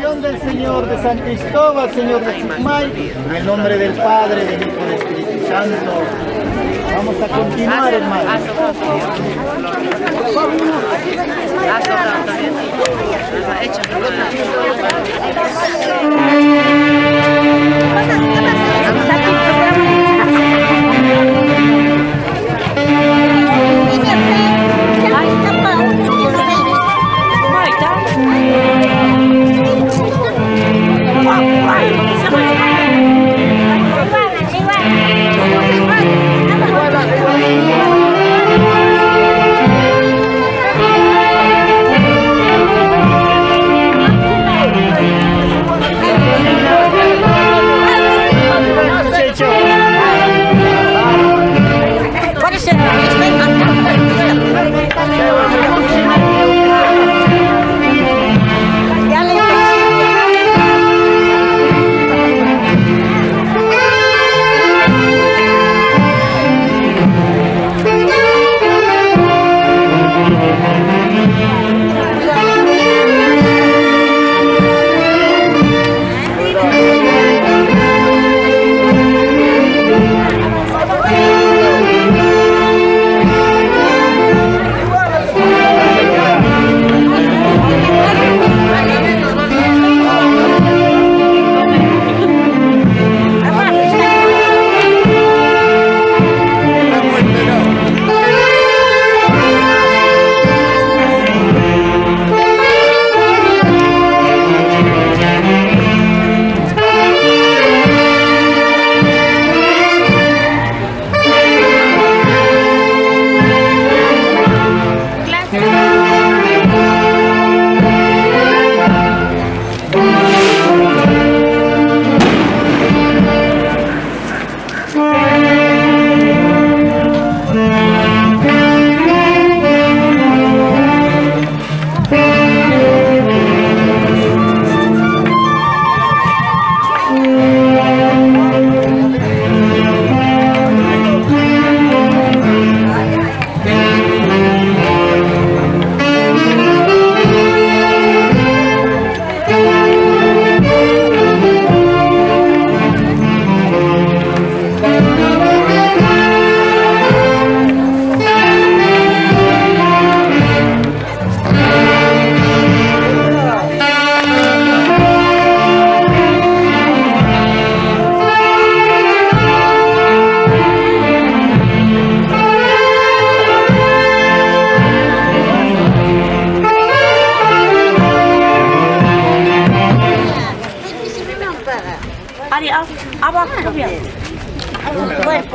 bendición del Señor de San Cristóbal, Señor de Chucmay, en el nombre del Padre, del Hijo y del Espíritu Santo. Vamos a continuar, hermano.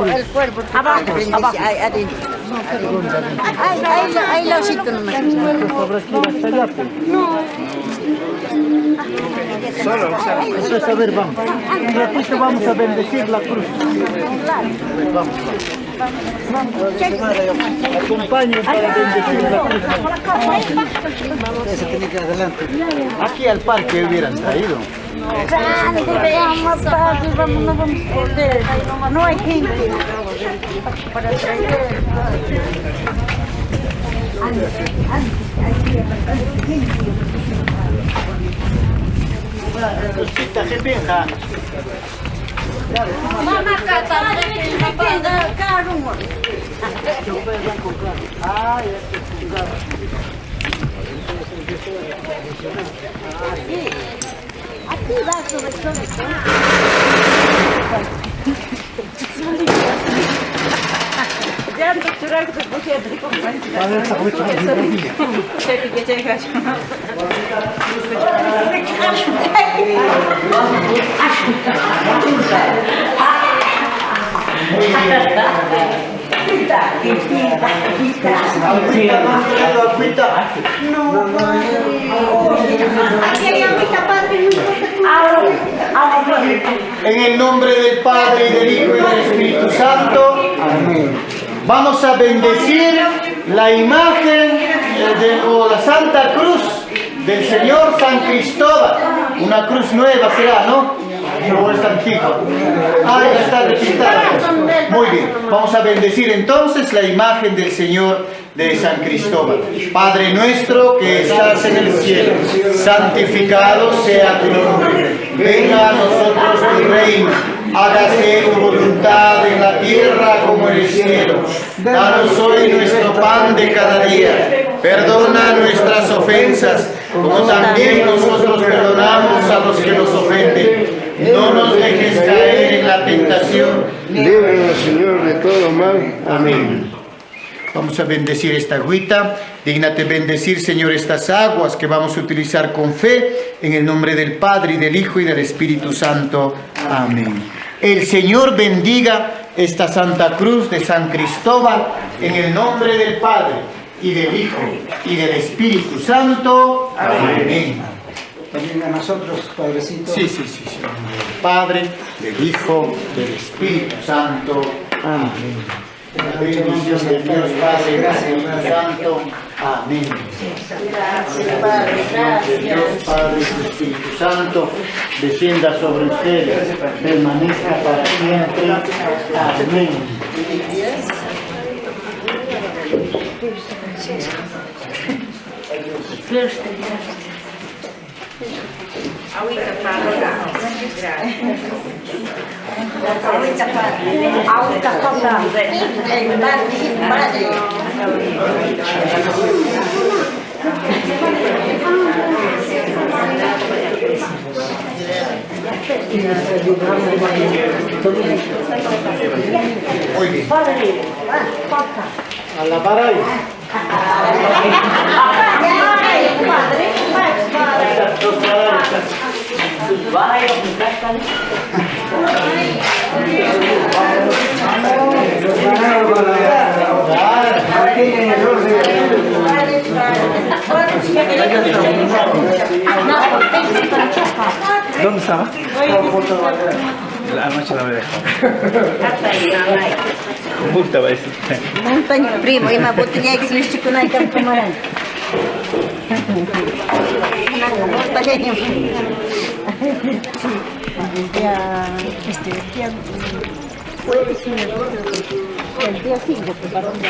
El cuerpo. Abajo. Ahí lo siento nomás. No. Entonces, a ver, vamos. Un ratito vamos a bendecir la cruz. Vamos. Acompañen para bendecir la cruz. Eso tiene que adelante. Aquí al parque hubieran traído. Vamos, padre, vamos, no vamos a poder. No hay gente para traer. Cosita, qué pija. Mamá, caro. Ah, Aquí va sobre todo. Ya no quiero que te puse a En el nombre del Padre, y del Hijo y del Espíritu Santo, amén. Vamos a bendecir la imagen o la Santa Cruz del Señor San Cristóbal. Una cruz nueva será, ¿no? No es antigua. Ah, ya está repintada. Muy bien. Vamos a bendecir entonces la imagen del Señor de San Cristóbal. Padre nuestro que estás en el cielo, santificado sea tu nombre. Venga a nosotros tu reino. Hágase tu voluntad en la tierra como en el cielo. Danos hoy nuestro pan de cada día. Perdona nuestras ofensas, como también nosotros perdonamos a los que nos ofenden. No nos dejes caer en la tentación. Líbranos, Señor, de todo mal. Amén. Vamos a bendecir esta agüita. Dígnate bendecir, Señor, estas aguas que vamos a utilizar con fe, en el nombre del Padre, y del Hijo, y del Espíritu Santo. Amén. El Señor bendiga esta Santa Cruz de San Cristóbal, en el nombre del Padre, y del Hijo, y del Espíritu Santo. Amén. También a nosotros, Padrecito. Sí. Del Padre, del Hijo, del Espíritu Santo. Amén. La bendición de Dios Padre, gracias, Espíritu Santo. Amén. Gracias, Padre, De Dios gracias. Padre y Espíritu Santo descienda sobre ustedes, permanezca para siempre. Amén. Muy bien. A la para ¿Dónde estaba? La noche la voy a dejar. Gusta, va a decir. Montaña, primo, y me boté ya existe con la camarada. El día 5 que pararon de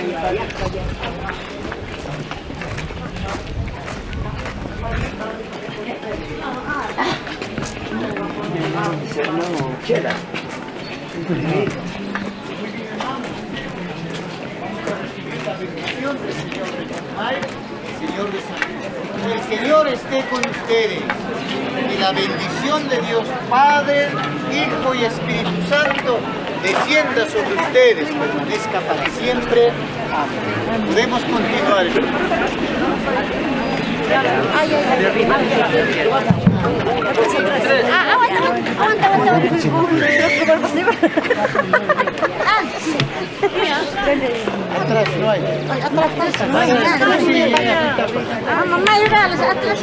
El Señor esté con ustedes, y la bendición de Dios Padre, Hijo y Espíritu Santo descienda sobre ustedes, permanezca para siempre. Amén. Podemos continuar. Atrás no hay. Mamá, ayúdales, atrás.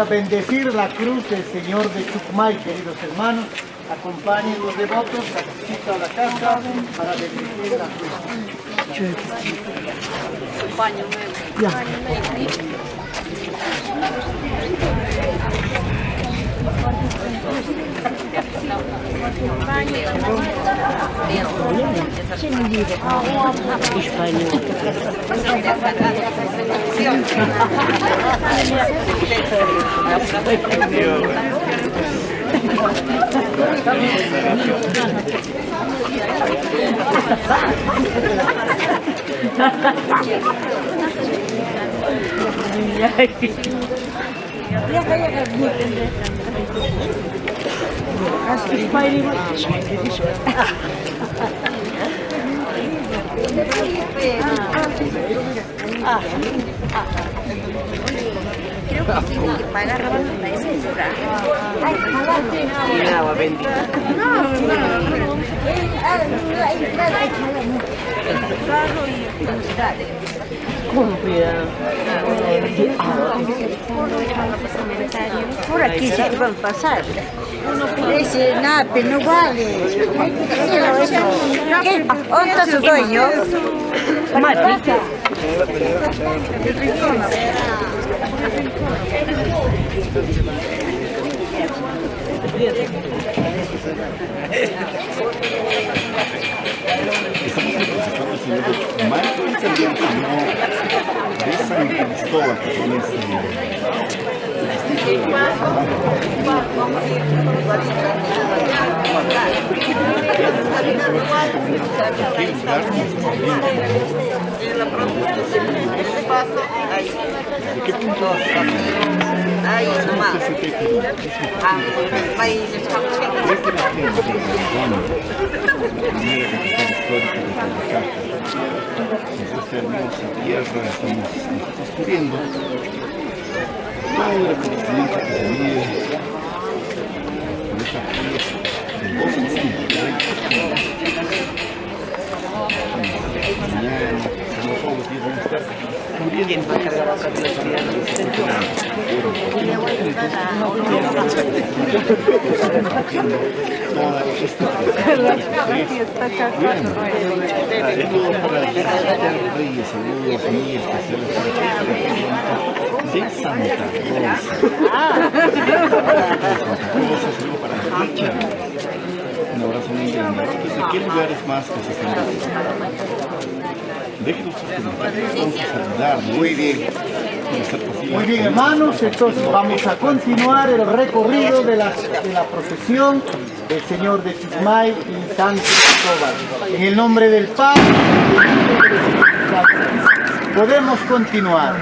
a bendecir la cruz del Señor de Chucmay, queridos hermanos. Acompañen los devotos a visita a la casa para bendecir la cruz. Creo que tiene que pagar la escritura. Y agua bendita. Por aquí se van a pasar. Ese nape no vale. ¿Qué? ¿Dónde está su dueño? Matita. Estamos representando al Señor de Chucmay y también al Señor de San Cristóbal, que son Ahí nomás. Esta hermosa tierra estamos descubriendo todo el conocimiento que se vive con esta fiesta del 2 en 5. Mañana, como todos los días, vamos a estar cubriendo toda Reyes, saludos muy especiales de Santa Rosa. Saludos para Richard. Un abrazo muy grande. ¿De qué lugares más que se están haciendo? Déjenos sus comentarios, vamos a saludar. Muy bien. Muy bien, hermanos, entonces vamos a continuar el recorrido de la procesión del Señor de Chucmay y San Cristóbal. En el nombre del Padre, podemos continuar.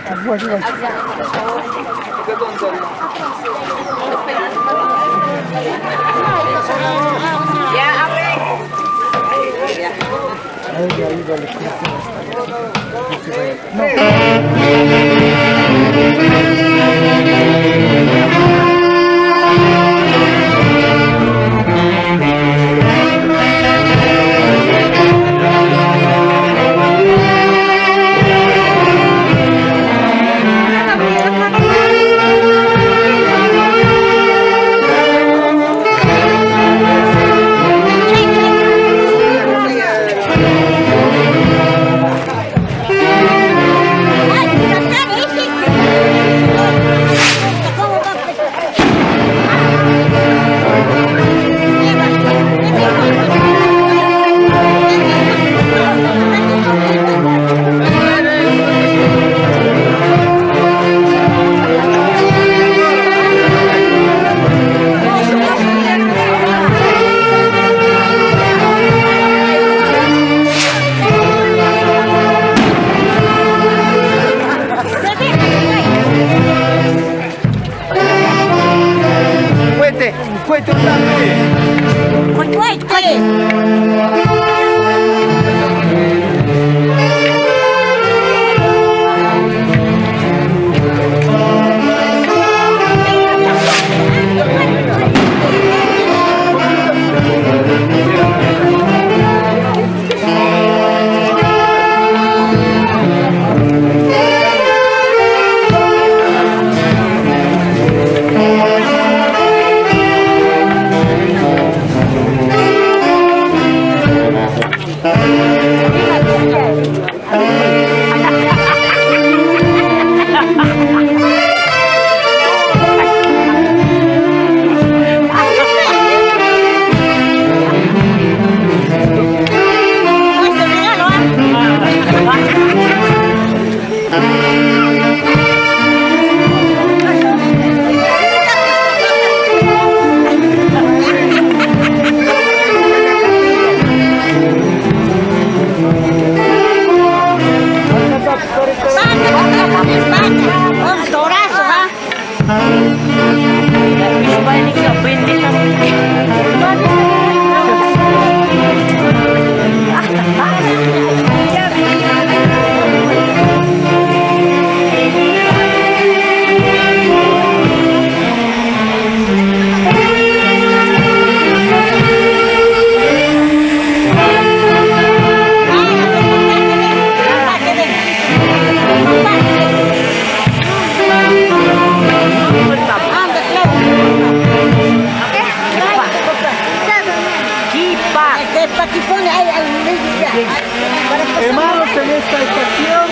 esta estación,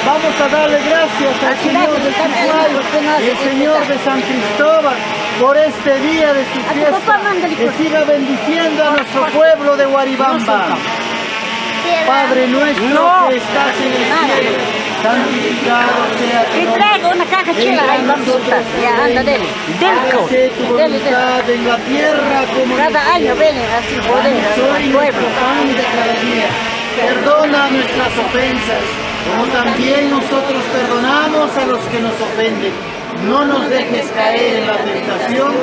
vamos a darle gracias al Señor de Ushuaia y el Señor de San Cristóbal por este día de su fiesta, que siga bendiciendo a nuestro pueblo de Guaribamba. Padre nuestro que estás en el cielo, santificado sea tu Te nombre. traigo una caja chela, ahí vamos a estar. Ya, anda, dele. Hágase tu voluntad en la tierra como en el Cada año vienen así bodegas Hoy al nuestro pueblo. pan de cada día. Perdona nuestras ofensas, como también nosotros perdonamos a los que nos ofenden. No nos dejes caer en la tentación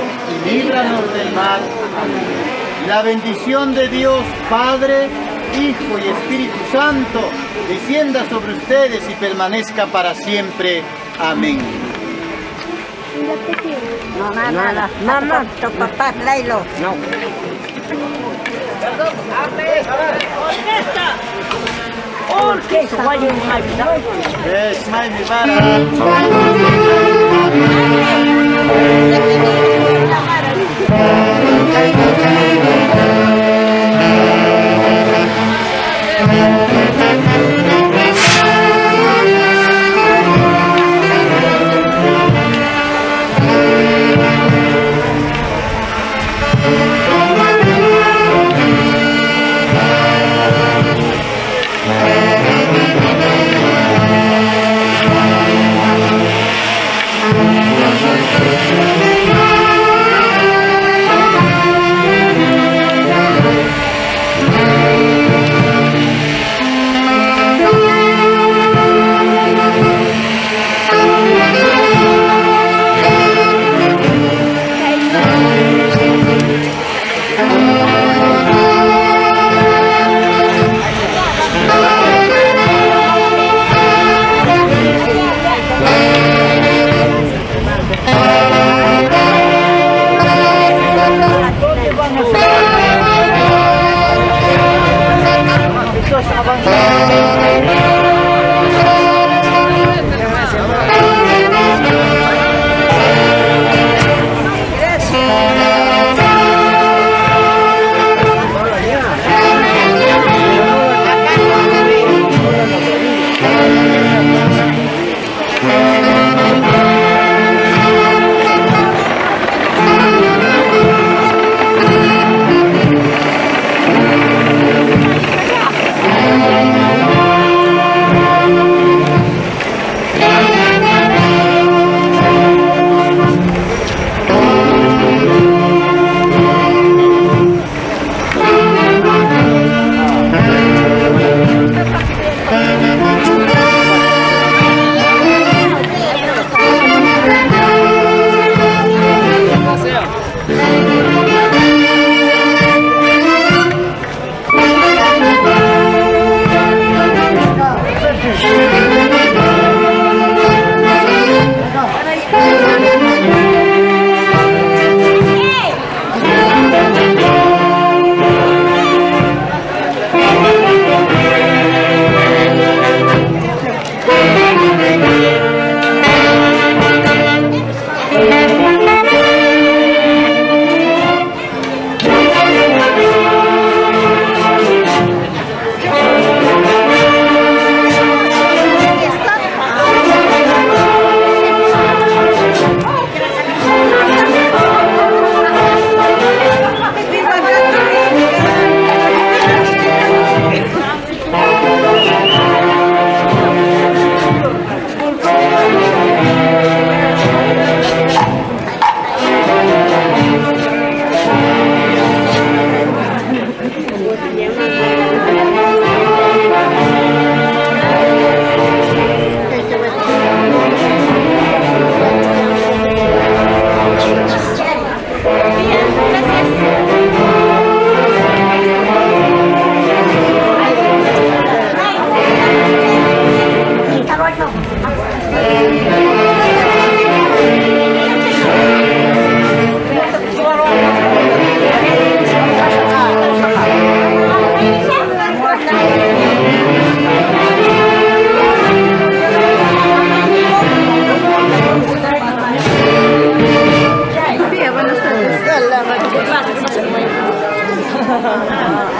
y líbranos del mal. Amén. La bendición de Dios, Padre, Hijo y Espíritu Santo, descienda sobre ustedes y permanezca para siempre. Amén. No, nada. Mamá, tu papá, tráelo. No. Orquesta, vaya un avión. Es mi vara.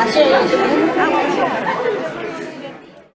Así es.